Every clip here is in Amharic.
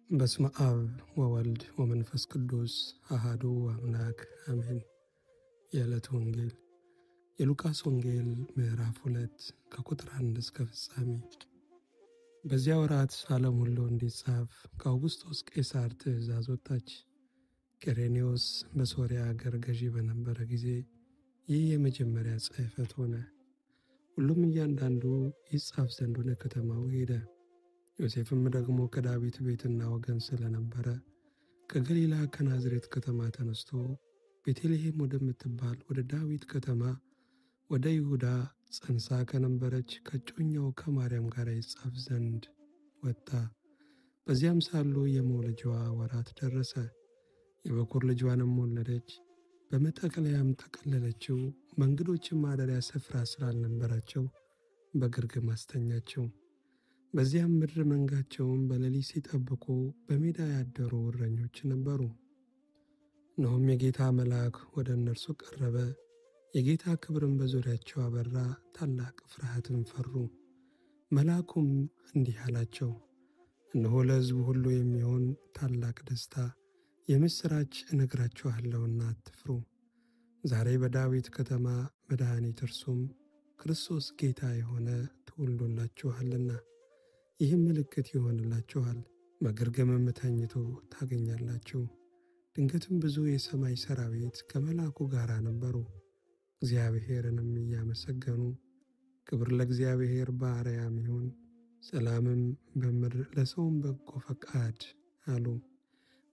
በስመ አብ ወወልድ ወመንፈስ ቅዱስ አሐዱ አምላክ አሜን። የዕለቱ ወንጌል የሉቃስ ወንጌል ምዕራፍ 2 ከቁጥር 1 እስከ ፍጻሜ። በዚያ ወራት ዓለም ሁሉ እንዲጻፍ ከአውግስጦስ ቄሳር ትእዛዝ ወጣች። ቄሬኔዎስ በሶርያ አገር ገዢ በነበረ ጊዜ ይህ የመጀመሪያ ጽሕፈት ሆነ። ሁሉም እያንዳንዱ ይጻፍ ዘንድ ወደ ከተማው ሄደ። ዮሴፍም ደግሞ ከዳዊት ቤትና ወገን ስለነበረ ከገሊላ ከናዝሬት ከተማ ተነስቶ ቤተልሔም ወደምትባል ወደ ዳዊት ከተማ ወደ ይሁዳ ጸንሳ ከነበረች ከእጮኛው ከማርያም ጋር ይጻፍ ዘንድ ወጣ። በዚያም ሳሉ የመውለጃዋ ወራት ደረሰ። የበኩር ልጇንም ወለደች። በመጠቅለያም ጠቀለለችው። በእንግዶችም ማደሪያ ስፍራ ስላልነበራቸው በግርግም አስተኛቸው። በዚያም ምድር መንጋቸውን በሌሊት ሲጠብቁ በሜዳ ያደሩ እረኞች ነበሩ። እነሆም የጌታ መልአክ ወደ እነርሱ ቀረበ። የጌታ ክብርም በዙሪያቸው አበራ፣ ታላቅ ፍርሃትን ፈሩ። መልአኩም እንዲህ አላቸው፣ እነሆ ለሕዝቡ ሁሉ የሚሆን ታላቅ ደስታ የምሥራች እነግራችኋለሁና አትፍሩ። ዛሬ በዳዊት ከተማ መድኃኒት እርሱም ክርስቶስ ጌታ የሆነ ተወልዶላችኋልና። ይህም ምልክት ይሆንላችኋል፣ በግርግምም ተኝቶ ታገኛላችሁ። ድንገትም ብዙ የሰማይ ሰራዊት ከመልአኩ ጋር ነበሩ፣ እግዚአብሔርንም እያመሰገኑ ክብር ለእግዚአብሔር በአርያም ይሁን፣ ሰላምም በምድር ለሰውም በጎ ፈቃድ አሉ።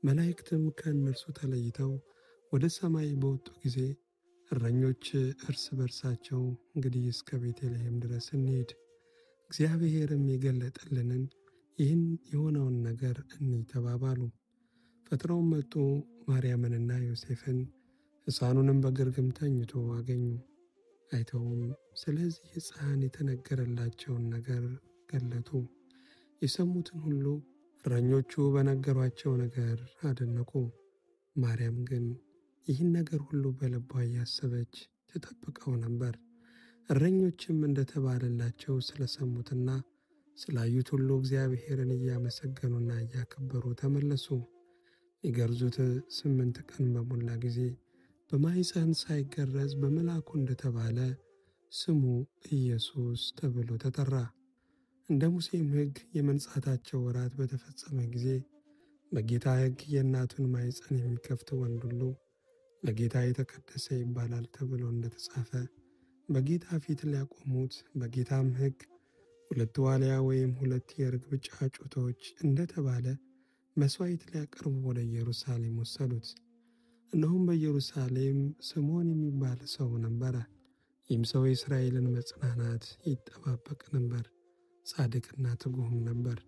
መላእክትም ከእነርሱ ተለይተው ወደ ሰማይ በወጡ ጊዜ እረኞች እርስ በርሳቸው እንግዲህ እስከ ቤተልሔም ድረስ እንሂድ፣ እግዚአብሔርም የገለጠልንን ይህን የሆነውን ነገር እንይ ተባባሉ። ፈጥነውም መጡ፣ ማርያምንና ዮሴፍን ሕፃኑንም በግርግም ተኝቶ አገኙ። አይተውም ስለዚህ ሕፃን የተነገረላቸውን ነገር ገለጡ። የሰሙትን ሁሉ እረኞቹ በነገሯቸው ነገር አደነቁ። ማርያም ግን ይህን ነገር ሁሉ በልቧ እያሰበች ትጠብቀው ነበር። እረኞችም እንደተባለላቸው ስለሰሙትና ስላዩት ሁሉ እግዚአብሔርን እያመሰገኑና እያከበሩ ተመለሱ። ይገርዙት 8 ቀን በሞላ ጊዜ በማኅፀን ሳይገረዝ በመልአኩ እንደተባለ ስሙ ኢየሱስ ተብሎ ተጠራ። እንደ ሙሴም ሕግ የመንጻታቸው ወራት በተፈጸመ ጊዜ በጌታ ሕግ የእናቱን ማኅፀን የሚከፍት ወንድ ሁሉ ለጌታ የተቀደሰ ይባላል ተብሎ እንደተጻፈ በጌታ ፊት ሊያቆሙት፣ በጌታም ሕግ 2 ዋሊያ ወይም 2 የርግብ ጫጩቶች እንደተባለ መሥዋዕት ሊያቀርቡ ወደ ኢየሩሳሌም ወሰዱት። እነሆም በኢየሩሳሌም ስምዖን የሚባል ሰው ነበረ። ይህም ሰው የእስራኤልን መጽናናት ይጠባበቅ ነበር። ጻድቅና ትጉህም ነበር።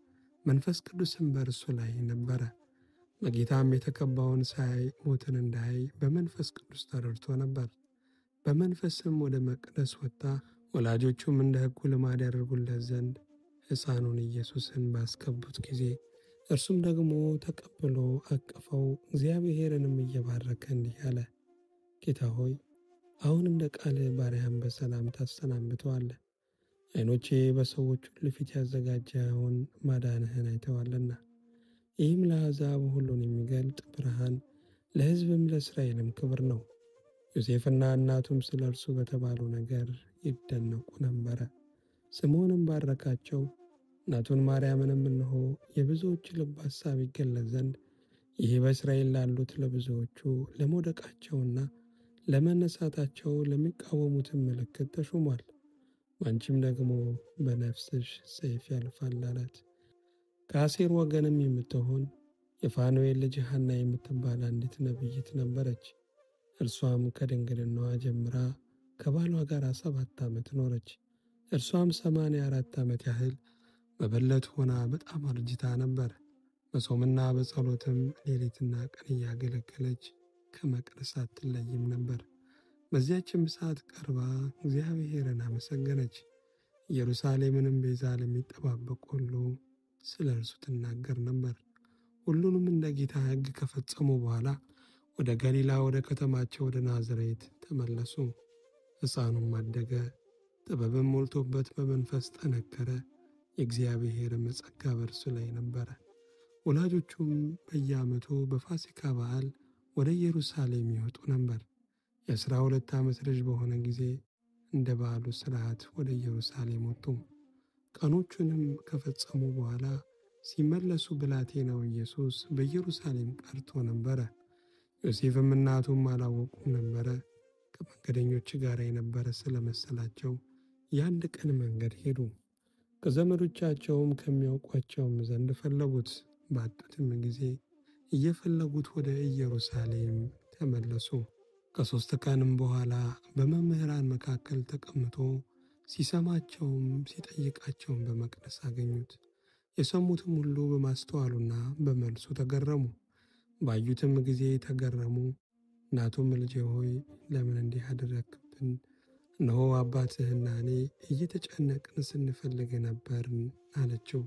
መንፈስ ቅዱስም በእርሱ ላይ ነበረ። በጌታም የተቀባውን ሳያይ ሞትን እንዳያይ በመንፈስ ቅዱስ ተረድቶ ነበር። በመንፈስም ወደ መቅደስ ወጣ። ወላጆቹም እንደ ሕጉ ልማድ ያደርጉለት ዘንድ ሕፃኑን ኢየሱስን ባስገቡት ጊዜ እርሱም ደግሞ ተቀብሎ አቀፈው፣ እግዚአብሔርንም እየባረከ እንዲህ አለ፣ ጌታ ሆይ አሁን እንደ ቃልህ ባሪያህን በሰላም ታሰናብተዋለህ። ዓይኖቼ በሰዎች ሁሉ ፊት ያዘጋጀኸውን ማዳንህን አይተዋልና። ይህም ለአሕዛብ ሁሉን የሚገልጥ ብርሃን፣ ለሕዝብም ለእስራኤልም ክብር ነው። ዮሴፍና እናቱም ስለ እርሱ በተባሉ ነገር ይደነቁ ነበረ። ስምዖንም ባረካቸው። እናቱን ማርያምንም እነሆ የብዙዎች ልብ ሐሳብ ይገለጥ ዘንድ ይህ በእስራኤል ላሉት ለብዙዎቹ ለመውደቃቸውና ለመነሳታቸው ለሚቃወሙትም ምልክት ተሾሟል። አንቺም ደግሞ በነፍስሽ ሰይፍ ያልፋል አላት። ከአሴር ወገንም የምትሆን የፋኑኤል ልጅ ሐና የምትባል አንዲት ነቢይት ነበረች። እርሷም ከድንግልናዋ ጀምራ ከባሏ ጋር 7 ዓመት ኖረች። እርሷም 84 ዓመት ያህል መበለት ሆና በጣም አርጅታ ነበር። በጾምና በጸሎትም ሌሊትና ቀን እያገለገለች ከመቅደስ አትለይም ነበር። በዚያችም ሰዓት ቀርባ እግዚአብሔርን አመሰገነች። ኢየሩሳሌምንም ቤዛ ለሚጠባበቁ ሁሉ ስለ እርሱ ትናገር ነበር። ሁሉንም እንደ ጌታ ሕግ ከፈጸሙ በኋላ ወደ ገሊላ ወደ ከተማቸው ወደ ናዝሬት ተመለሱ። ሕፃኑም አደገ፣ ጥበብም ሞልቶበት በመንፈስ ጠነከረ። የእግዚአብሔርም ጸጋ በእርሱ ላይ ነበረ። ወላጆቹም በየዓመቱ በፋሲካ በዓል ወደ ኢየሩሳሌም ይወጡ ነበር። የ12 ዓመት ልጅ በሆነ ጊዜ እንደ በዓሉ ሥርዓት ወደ ኢየሩሳሌም ወጡ። ቀኖቹንም ከፈጸሙ በኋላ ሲመለሱ ብላቴናው ኢየሱስ በኢየሩሳሌም ቀርቶ ነበረ። ዮሴፍም እናቱም አላወቁም ነበረ። ከመንገደኞች ጋር የነበረ ስለመሰላቸው የአንድ ቀን መንገድ ሄዱ። ከዘመዶቻቸውም ከሚያውቋቸውም ዘንድ ፈለጉት። ባጡትም ጊዜ እየፈለጉት ወደ ኢየሩሳሌም ተመለሱ። ከ3 ቀንም በኋላ በመምህራን መካከል ተቀምጦ ሲሰማቸውም ሲጠይቃቸውም በመቅደስ አገኙት። የሰሙትም ሁሉ በማስተዋሉና በመልሱ ተገረሙ። ባዩትም ጊዜ ተገረሙ። እናቱም ልጄ ሆይ ለምን እንዲህ አደረግብን? እነሆ አባትህና እኔ እየተጨነቅን ስንፈልግ ነበርን አለችው።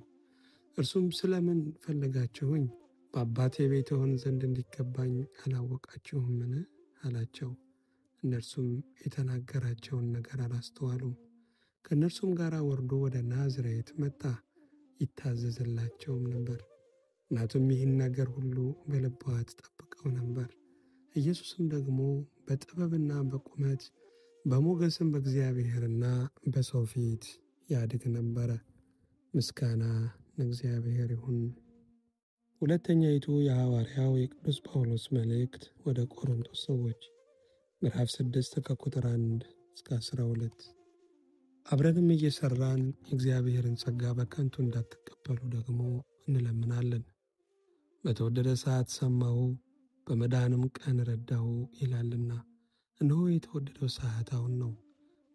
እርሱም ስለምን ፈለጋችሁኝ? በአባቴ ቤት እሆን ዘንድ እንዲገባኝ አላወቃችሁምን? አላቸው። እነርሱም የተናገራቸውን ነገር አላስተዋሉም። ከእነርሱም ጋር ወርዶ ወደ ናዝሬት መጣ፣ ይታዘዝላቸውም ነበር። እናቱም ይህን ነገር ሁሉ በልቧ ትጠብቀው ነበር። ኢየሱስም ደግሞ በጥበብና በቁመት በሞገስም በእግዚአብሔርና በሰው ፊት ያድግ ነበረ። ምስጋና ለእግዚአብሔር ይሁን። ሁለተኛይቱ የሐዋርያው የቅዱስ ጳውሎስ መልእክት ወደ ቆሮንቶስ ሰዎች ምዕራፍ 6 ከቁጥር 1 እስከ 12። አብረንም እየሠራን የእግዚአብሔርን ጸጋ በከንቱ እንዳትቀበሉ ደግሞ እንለምናለን። በተወደደ ሰዓት ሰማሁ፣ በመዳንም ቀን ረዳሁ ይላልና። እነሆ የተወደደው ሰዓት አሁን ነው።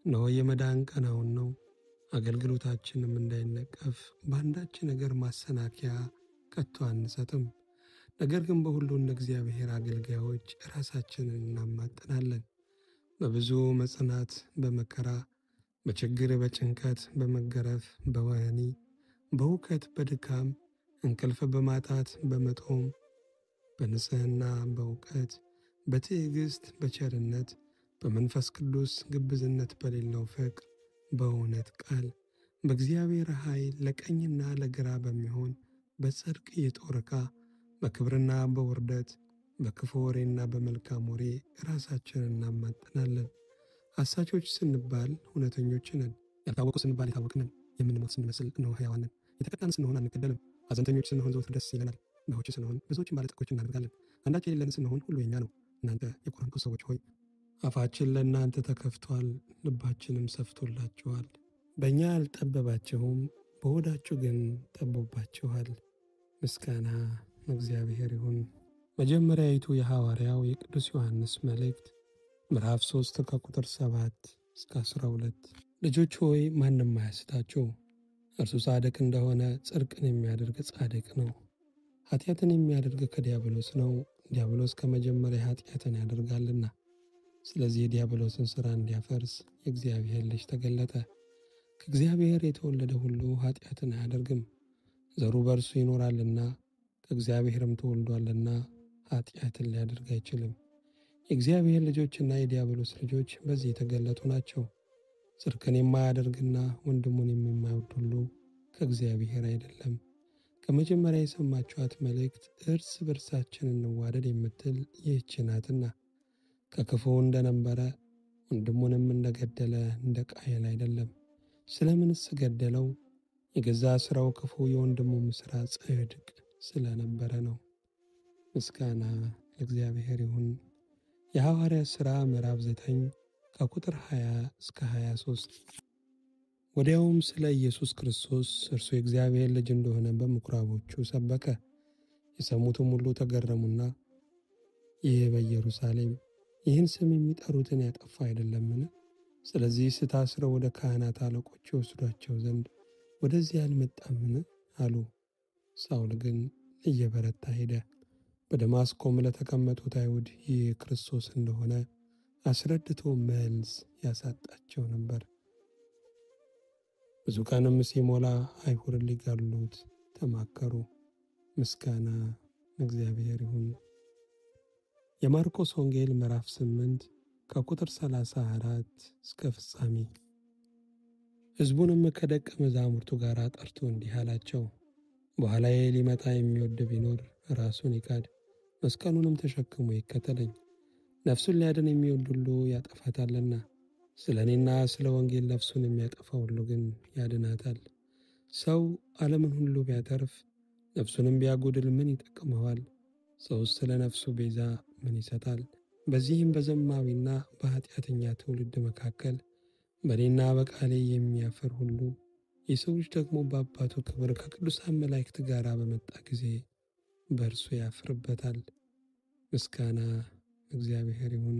እነሆ የመዳን ቀን አሁን ነው። አገልግሎታችንም እንዳይነቀፍ በአንዳች ነገር ማሰናከያ ከቶ አንሰጥም። ነገር ግን በሁሉ እንደ እግዚአብሔር አገልጋዮች ራሳችንን እናማጥናለን። በብዙ መጽናት፣ በመከራ፣ በችግር፣ በጭንቀት፣ በመገረፍ፣ በወህኒ፣ በሁከት፣ በድካም፣ እንቅልፍ በማጣት፣ በመጦም፣ በንጽሕና፣ በእውቀት፣ በትዕግሥት፣ በቸርነት፣ በመንፈስ ቅዱስ ግብዝነት በሌለው ፍቅር፣ በእውነት ቃል፣ በእግዚአብሔር ኃይል ለቀኝና ለግራ በሚሆን በጽድቅ የጦር ዕቃ፣ በክብርና በውርደት፣ በክፉ ወሬና በመልካም ወሬ ራሳችንን እናማጥናለን። አሳቾች ስንባል እውነተኞች ነን። ያልታወቁ ስንባል የታወቅን ነን። የምንሞት ስንመስል እነሆ ሕያዋን ነን። የተቀጣን ስንሆን አንገደልም። ሐዘንተኞች ስንሆን ዘወትር ደስ ይለናል። ድሆች ስንሆን ብዙዎችን ባለጠጎች እናደርጋለን። አንዳች የሌለን ስንሆን ሁሉ የኛ ነው። እናንተ የቆሮንቶስ ሰዎች ሆይ አፋችን ለእናንተ ተከፍቷል፣ ልባችንም ሰፍቶላችኋል። በእኛ አልጠበባችሁም፣ በሆዳችሁ ግን ጠቦባችኋል። ምስጋና እግዚአብሔር ይሁን። መጀመሪያይቱ የሐዋርያው የቅዱስ ዮሐንስ መልእክት ምዕራፍ 3 ከቁጥር 7 እስከ 12። ልጆች ሆይ ማንም አያስታችሁ። እርሱ ጻድቅ እንደሆነ ጽድቅን የሚያደርግ ጻድቅ ነው። ኃጢአትን የሚያደርግ ከዲያብሎስ ነው፣ ዲያብሎስ ከመጀመሪያ ኃጢአትን ያደርጋልና። ስለዚህ የዲያብሎስን ሥራ እንዲያፈርስ የእግዚአብሔር ልጅ ተገለጠ። ከእግዚአብሔር የተወለደ ሁሉ ኃጢአትን አያደርግም፣ ዘሩ በእርሱ ይኖራልና፣ ከእግዚአብሔርም ተወልዷልና ኃጢአትን ሊያደርግ አይችልም። የእግዚአብሔር ልጆችና የዲያብሎስ ልጆች በዚህ የተገለጡ ናቸው። ጽድቅን የማያደርግና ወንድሙን የማይወድ ሁሉ ከእግዚአብሔር አይደለም። ከመጀመሪያ የሰማችኋት መልእክት እርስ በርሳችን እንዋደድ የምትል ይህች ናትና። ከክፉ እንደነበረ ወንድሙንም እንደገደለ እንደ ቃየል አይደለም። ስለምንስ ገደለው? የገዛ ሥራው ክፉ፣ የወንድሙም ሥራ ጽድቅ ስለነበረ ነው። ምስጋና ለእግዚአብሔር ይሁን። የሐዋርያት ሥራ ምዕራፍ 9 ከቁጥር 20 እስከ 23። ወዲያውም ስለ ኢየሱስ ክርስቶስ እርሱ የእግዚአብሔር ልጅ እንደሆነ በምኵራቦቹ ሰበከ። የሰሙትም ሁሉ ተገረሙና ይህ በኢየሩሳሌም ይህን ስም የሚጠሩትን ያጠፋ አይደለምን? ስለዚህ ታስረው ወደ ካህናት አለቆች ይወስዷቸው ዘንድ ወደዚህ አልመጣምን? አሉ። ሳውል ግን እየበረታ ሄደ። በደማስቆም ለተቀመጡት አይሁድ ይህ ክርስቶስ እንደሆነ አስረድቶ መልስ ያሳጣቸው ነበር። ብዙ ቀንም ሲሞላ አይሁድ ሊገድሉት ተማከሩ። ምስጋና እግዚአብሔር ይሁን። የማርቆስ ወንጌል ምዕራፍ 8 ከቁጥር 34 እስከ ፍጻሜ። ሕዝቡንም ከደቀ መዛሙርቱ ጋር ጠርቶ እንዲህ አላቸው። በኋላዬ ሊመጣ የሚወድ ቢኖር ራሱን ይካድ፣ መስቀሉንም ተሸክሞ ይከተለኝ። ነፍሱን ሊያድን የሚወድ ሁሉ ያጠፋታልና፣ ስለ እኔና ስለ ወንጌል ነፍሱን የሚያጠፋ ሁሉ ግን ያድናታል። ሰው ዓለምን ሁሉ ቢያተርፍ ነፍሱንም ቢያጎድል ምን ይጠቅመዋል? ሰውስ ስለ ነፍሱ ቤዛ ምን ይሰጣል? በዚህም በዘማዊና በኃጢአተኛ ትውልድ መካከል በእኔና በቃሌ የሚያፍር ሁሉ የሰው ልጅ ደግሞ በአባቱ ክብር ከቅዱሳን መላእክት ጋር በመጣ ጊዜ በእርሱ ያፍርበታል። ምስጋና እግዚአብሔር ይሁን።